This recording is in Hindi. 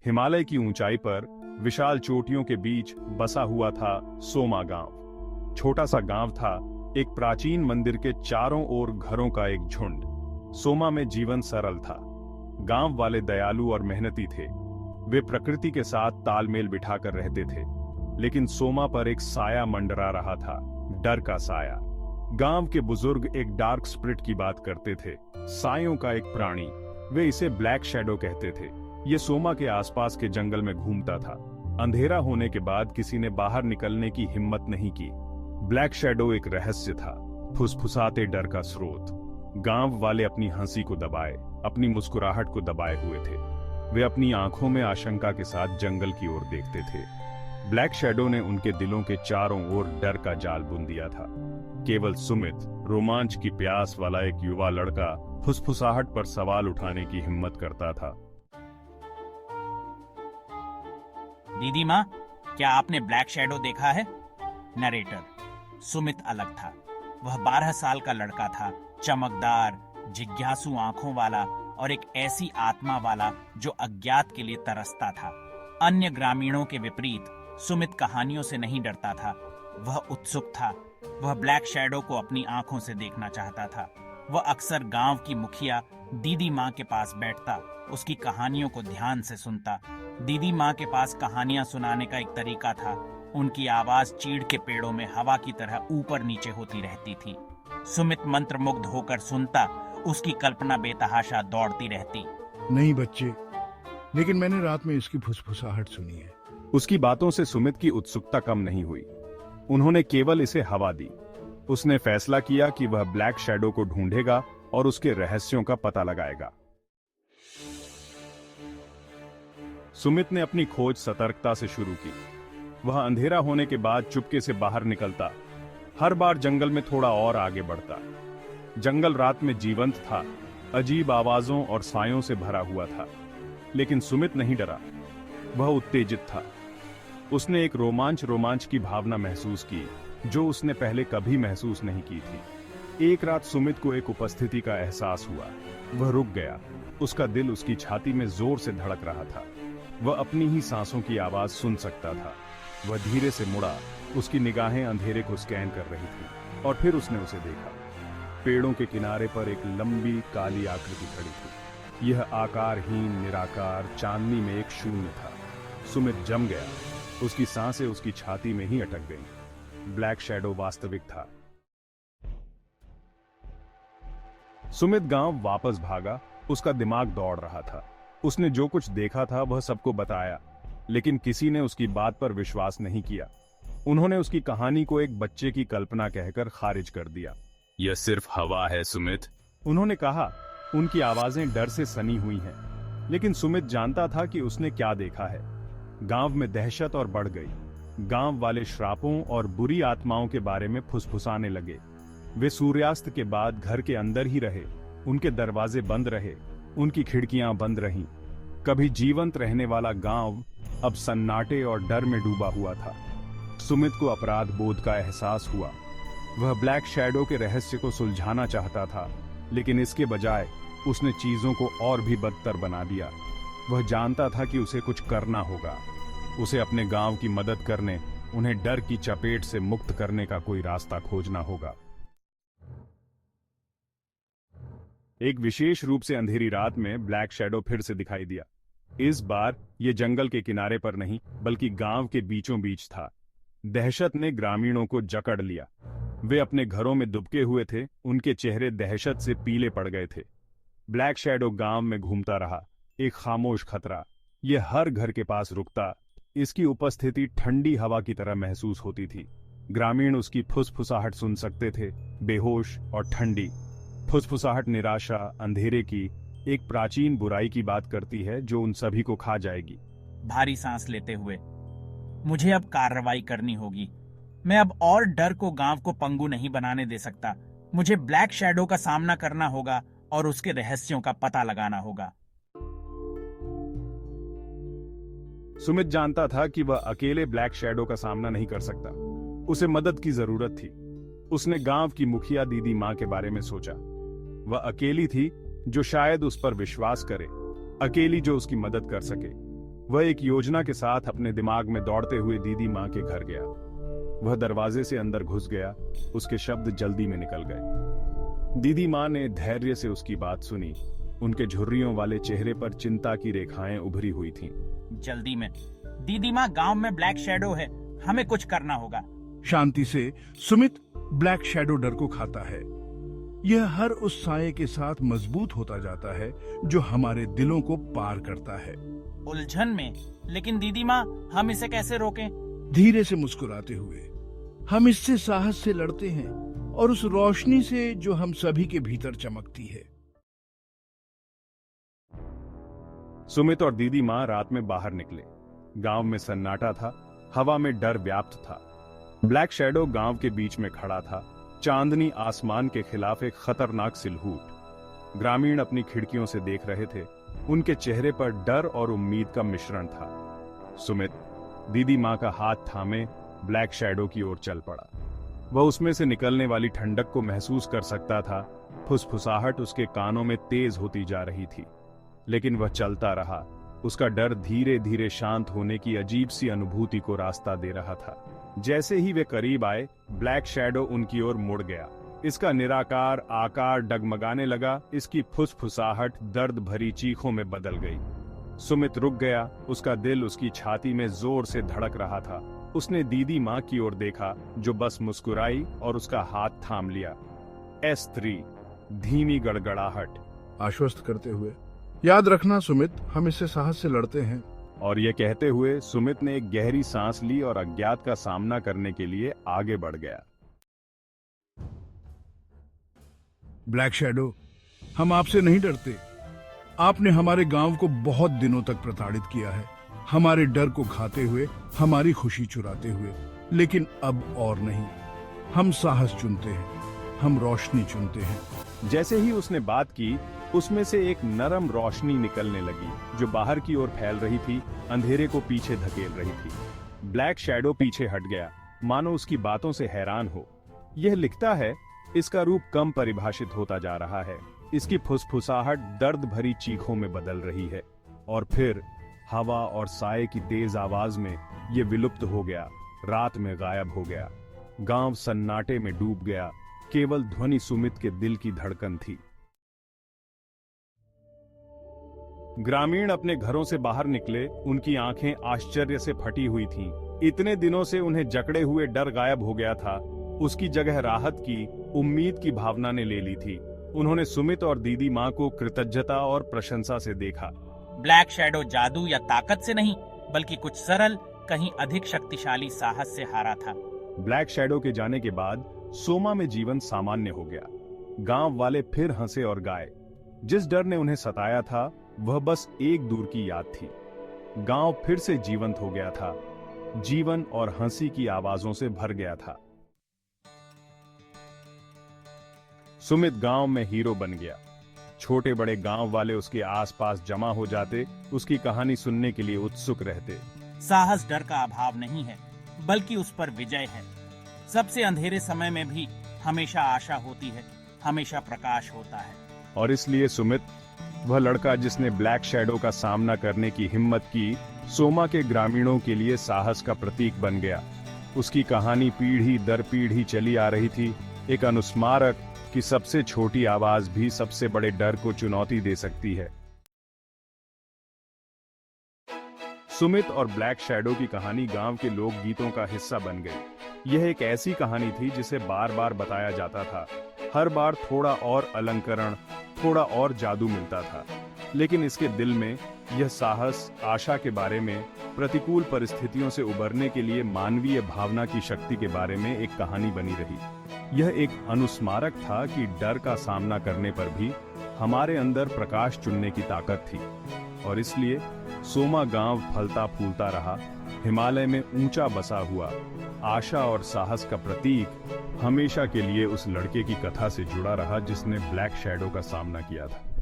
हिमालय की ऊंचाई पर विशाल चोटियों के बीच बसा हुआ था सोमा गांव। छोटा सा गांव था, एक प्राचीन मंदिर के चारों ओर घरों का एक झुंड। सोमा में जीवन सरल था। गांव वाले दयालु और मेहनती थे। वे प्रकृति के साथ तालमेल बिठाकर रहते थे। लेकिन सोमा पर एक साया मंडरा रहा था, डर का साया। गांव के बुजुर्ग एक डार्क स्पिरिट की बात करते थे, सायों का एक प्राणी। वे इसे ब्लैक शैडो कहते थे। ये सोमा के आसपास के जंगल में घूमता था। अंधेरा होने के बाद किसी ने बाहर निकलने की हिम्मत नहीं की। ब्लैक शैडो एक रहस्य था, फुसफुसाते डर का स्रोत। गांव वाले अपनी हंसी को दबाए, अपनी मुस्कुराहट को दबाए हुए थे। वे अपनी आंखों में आशंका के साथ जंगल की ओर देखते थे। ब्लैक शैडो ने उनके दिलों के चारों ओर डर का जाल बुन दिया था। केवल सुमित, रोमांच की प्यास वाला एक युवा लड़का, फुसफुसाहट पर सवाल उठाने की हिम्मत करता था। दीदी माँ, क्या आपने ब्लैक शैडो देखा है? नरेटर: सुमित अलग था। वह 12 साल का लड़का था, चमकदार, जिज्ञासु आंखों वाला और एक ऐसी आत्मा वाला जो अज्ञात के लिए तरसता था। अन्य ग्रामीणों के विपरीत सुमित कहानियों से नहीं डरता था। वह उत्सुक था। वह ब्लैक शैडो को अपनी आंखों से देखना चाहता था। वह अक्सर गांव की मुखिया दीदी माँ के पास बैठता, उसकी कहानियों को ध्यान से सुनता। दीदी माँ के पास कहानियां सुनाने का एक तरीका था। उनकी आवाज चीड़ के पेड़ों में हवा की तरह ऊपर नीचे होती रहती थी। सुमित मंत्रमुग्ध होकर सुनता, उसकी कल्पना बेतहाशा दौड़ती रहती। नहीं बच्चे, लेकिन मैंने रात में इसकी फुसफुसाहट सुनी है। उसकी बातों से सुमित की उत्सुकता कम नहीं हुई। उन्होंने केवल इसे हवा दी। उसने फैसला किया कि वह ब्लैक शैडो को ढूंढेगा और उसके रहस्यों का पता लगाएगा। सुमित ने अपनी खोज सतर्कता से शुरू की। वह अंधेरा होने के बाद चुपके से बाहर निकलता, हर बार जंगल में थोड़ा और आगे बढ़ता। जंगल रात में जीवंत था, अजीब आवाजों और सायों से भरा हुआ था। लेकिन सुमित नहीं डरा, वह उत्तेजित था। उसने एक रोमांच की भावना महसूस की, जो उसने पहले कभी महसूस नहीं की थी। एक रात सुमित को एक उपस्थिति का एहसास हुआ। वह रुक गया। उसका दिल उसकी छाती में जोर से धड़क रहा था। वह अपनी ही सांसों की आवाज सुन सकता था। वह धीरे से मुड़ा। उसकी निगाहें अंधेरे को स्कैन कर रही थी और फिर उसने उसे देखा। पेड़ों के किनारे पर एक लंबी काली आकृति खड़ी थी। यह आकारहीन, निराकार, चांदनी में एक शून्य था। सुमित जम गया। उसकी सांसें उसकी छाती में ही अटक गईं। ब्लैक शैडो वास्तविक था। सुमित गांव वापस भागा। उसका दिमाग दौड़ रहा था। उसने जो कुछ देखा था वह सबको बताया, लेकिन किसी ने उसकी बात पर विश्वास नहीं किया। उन्होंने उसकी कहानी को एक बच्चे की कल्पना कहकर खारिज कर दिया। यह सिर्फ हवा है सुमित, उन्होंने कहा। उनकी आवाजें डर से सनी हुई हैं। लेकिन सुमित जानता था कि उसने क्या देखा है। गांव में दहशत और बढ़ गई। गांव वाले श्रापों और बुरी आत्माओं के बारे में फुसफुसाने लगे। वे सूर्यास्त के बाद घर के अंदर ही रहे। उनके दरवाजे बंद रहे, उनकी खिड़कियां बंद रहीं। कभी जीवंत रहने वाला गांव अब सन्नाटे और डर में डूबा हुआ था। सुमित को अपराध बोध का एहसास हुआ। वह ब्लैक शैडो के रहस्य को सुलझाना चाहता था, लेकिन इसके बजाय उसने चीजों को और भी बदतर बना दिया। वह जानता था कि उसे कुछ करना होगा। उसे अपने गांव की मदद करने, उन्हें डर की चपेट से मुक्त करने का कोई रास्ता खोजना होगा। एक विशेष रूप से अंधेरी रात में ब्लैक शैडो फिर से दिखाई दिया। इस बार यह जंगल के किनारे पर नहीं, बल्कि गांव के बीचों बीच था। दहशत ने ग्रामीणों को जकड़ लिया। वे अपने घरों में दुबके हुए थे। उनके चेहरे दहशत से पीले पड़ गए थे। ब्लैक शैडो गांव में घूमता रहा, एक खामोश खतरा। यह हर घर के पास रुकता। इसकी उपस्थिति ठंडी हवा की तरह महसूस होती थी। ग्रामीण उसकी फुसफुसाहट सुन सकते थे, बेहोश और ठंडी। फुसफुसाहट निराशा, अंधेरे की एक प्राचीन बुराई की बात करती है जो उन सभी को खा जाएगी। भारी सांस लेते हुए, मुझे अब कार्रवाई करनी होगी। मैं अब और डर को गांव को पंगु नहीं बनाने दे सकता। मुझे ब्लैक शैडो का सामना करना होगा और उसके रहस्यों का पता लगाना होगा। सुमित जानता था कि वह अकेले ब्लैक शैडो का सामना नहीं कर सकता। उसे मदद की जरूरत थी। उसने गांव की मुखिया दीदी माँ के बारे में सोचा। वह अकेली थी जो शायद उस पर विश्वास करे, अकेली जो उसकी मदद कर सके। वह एक योजना के साथ अपने दिमाग में दौड़ते हुए दीदी माँ के घर गया। वह दरवाजे से अंदर घुस गया। उसके शब्द जल्दी में निकल गए। दीदी माँ ने धैर्य से उसकी बात सुनी। उनके झुर्रियों वाले चेहरे पर चिंता की रेखाएं उभरी हुई थीं। जल्दी में। दीदी माँ, गांव में ब्लैक शैडो है, हमें कुछ करना होगा। शांति से। सुमित, ब्लैक शैडो डर को खाता है। यह हर उस साये के साथ मजबूत होता जाता है जो हमारे दिलों को पार करता है। उलझन में। लेकिन दीदी माँ, हम इसे कैसे रोकें? धीरे से मुस्कुराते हुए। हम इससे साहस से लड़ते हैं और उस रोशनी से जो हम सभी के भीतर चमकती है। सुमित और दीदी माँ रात में बाहर निकले। गांव में सन्नाटा था, हवा में डर व्याप्त था। ब्लैक शैडो गांव के बीच में खड़ा था, चांदनी आसमान के खिलाफ एक खतरनाक सिलहूट। ग्रामीण अपनी खिड़कियों से देख रहे थे। उनके चेहरे पर डर और उम्मीद का मिश्रण था। सुमित दीदी माँ का हाथ थामे ब्लैक शैडो की ओर चल पड़ा। वह उसमें से निकलने वाली ठंडक को महसूस कर सकता था। फुसफुसाहट उसके कानों में तेज होती जा रही थी, लेकिन वह चलता रहा। उसका डर धीरे धीरे शांत होने की अजीब सी अनुभूति को रास्ता दे रहा था। जैसे ही वे करीब आए, ब्लैक शैडो उनकी ओर मुड़ गया। इसका निराकार आकार डगमगाने लगा। इसकी फुसफुसाहट दर्द भरी चीखों में बदल गई। सुमित रुक गया। उसका दिल उसकी छाती में जोर से धड़क रहा था। उसने दीदी माँ की ओर देखा, जो बस मुस्कुराई और उसका हाथ थाम लिया। S3 धीमी गड़गड़ाहट। आश्वस्त करते हुए, याद रखना सुमित, हम इससे साहस से लड़ते हैं। और यह कहते हुए सुमित ने एक गहरी सांस ली और अज्ञात का सामना करने के लिए आगे बढ़ गया। ब्लैक शैडो, हम आपसे नहीं डरते। आपने हमारे गांव को बहुत दिनों तक प्रताड़ित किया है, हमारे डर को खाते हुए, हमारी खुशी चुराते हुए। लेकिन अब और नहीं। हम साहस चुनते हैं, हम रोशनी चुनते हैं। जैसे ही उसने बात की, उसमें से एक नरम रोशनी निकलने लगी, जो बाहर की ओर फैल रही थी, अंधेरे को पीछे धकेल रही थी। ब्लैक शैडो पीछे हट गया, मानो उसकी बातों से हैरान हो। यह लिखता है, इसका रूप कम परिभाषित होता जा रहा है। इसकी फुसफुसाहट दर्द भरी चीखों में बदल रही है। और फिर हवा और साये की तेज आवाज में यह विलुप्त हो गया, रात में गायब हो गया। गांव सन्नाटे में डूब गया। केवल ध्वनि सुमित के दिल की धड़कन थी। ग्रामीण अपने घरों से बाहर निकले। उनकी आंखें आश्चर्य से फटी हुई थीं। इतने दिनों से उन्हें जकड़े हुए डर गायब हो गया था। उसकी जगह राहत की, उम्मीद की भावना ने ले ली थी। उन्होंने सुमित और दीदी माँ को कृतज्ञता और प्रशंसा से देखा। ब्लैक शैडो जादू या ताकत से नहीं, बल्कि कुछ सरल, कहीं अधिक शक्तिशाली साहस से हारा था। ब्लैक शैडो के जाने के बाद सोमा में जीवन सामान्य हो गया। गांव वाले फिर हंसे और गाए। जिस डर ने उन्हें सताया था, वह बस एक दूर की याद थी। गांव फिर से जीवंत हो गया था। जीवन और हंसी की आवाजों से भर गया था। सुमित गांव में हीरो बन गया। छोटे बड़े गांव वाले उसके आसपास जमा हो जाते, उसकी कहानी सुनने के लिए उत्सुक रहते। साहस डर का अभाव नहीं है, बल्कि उस पर विजय है। सबसे अंधेरे समय में भी हमेशा आशा होती है, हमेशा प्रकाश होता है। और इसलिए सुमित, वह लड़का जिसने ब्लैक शैडो का सामना करने की हिम्मत की, सोमा के ग्रामीणों के लिए साहस का प्रतीक बन गया। उसकी कहानी पीढ़ी दर पीढ़ी चली आ रही थी, एक अनुस्मारक कि सबसे छोटी आवाज भी सबसे बड़े डर को चुनौती दे सकती है। सुमित और ब्लैक शैडो की कहानी गांव के लोक गीतों का हिस्सा बन गई। यह एक ऐसी कहानी थी जिसे बार बार बताया जाता था। हर बार थोड़ा और अलंकरण, थोड़ा और जादू मिलता था, लेकिन इसके दिल में यह साहस, आशा के बारे में, प्रतिकूल परिस्थितियों से उबरने के लिए मानवीय भावना की शक्ति के बारे में एक कहानी बनी रही। यह एक अनुस्मारक था कि डर का सामना करने पर भी हमारे अंदर प्रकाश चुनने की ताकत थी। और इसलिए सोमा गांव फलता फूलता रहा, हिमालय में ऊंचा बसा हुआ, आशा और साहस का प्रतीक, हमेशा के लिए उस लड़के की कथा से जुड़ा रहा जिसने ब्लैक शैडो का सामना किया था।